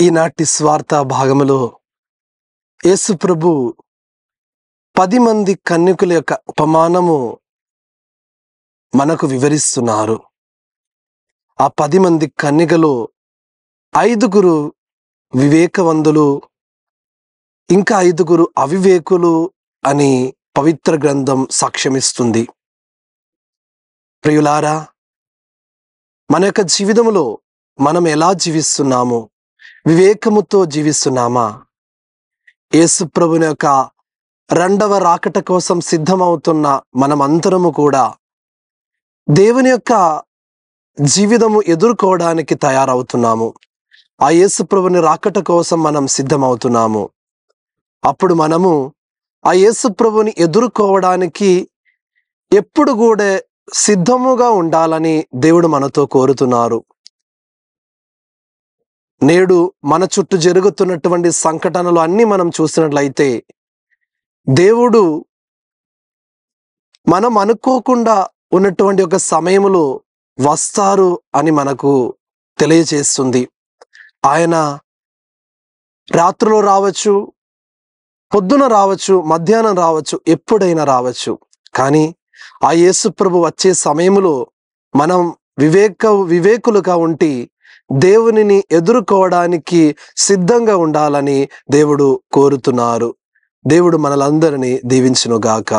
ఈనాటి స్వార్థ భాగములో యేసు ప్రభు 10 మంది కన్యకుల యొక్క ఉపమానము మనకు వివరిస్తున్నారు. ఆ 10 మంది కన్యకలు 5 వివేకవంతులు, ఇంకా 5 అవివేకులు అని పవిత్ర గ్రంథం సాక్ష్యమిస్తుంది. ప్రియులారా, మన యొక్క జీవితంలో మనం ఎలా జీవిస్తున్నాము? వివేకముతో జీవిస్తున్నామా? యేసు ప్రభుని యొక్క రెండవ రాకట కోసం సిద్ధమవుతున్న మనమందరము కూడా దేవుని యొక్క జీవితము ఎదుర్కోవడానికి తయారవుతున్నాము. ఆ యేసు ప్రభుని రాకట కోసం మనం సిద్ధమవుతున్నాము. అప్పుడు మనము ఆ యేసు ప్రభుని ఎదుర్కోవడానికి ఎప్పుడు కూడా సిద్ధముగా ఉండాలని దేవుడు మనతో కోరుతున్నారు. నేడు మన చుట్టూ జరుగుతున్నటువంటి సంఘటనలు అన్నీ మనం చూసినట్లయితే దేవుడు మనం అనుకోకుండా ఉన్నటువంటి ఒక సమయంలో వస్తారు అని మనకు తెలియజేస్తుంది. ఆయన రాత్రిలో రావచ్చు, పొద్దున రావచ్చు, మధ్యాహ్నం రావచ్చు, ఎప్పుడైనా రావచ్చు. కానీ ఆ యేసు ప్రభు వచ్చే సమయంలో మనం వివేకులుగా ఉండి దేవునిని ఎదుర్కోవడానికి సిద్ధంగా ఉండాలని దేవుడు కోరుతున్నారు. దేవుడు మనలందరినీ దీవించునుగాక.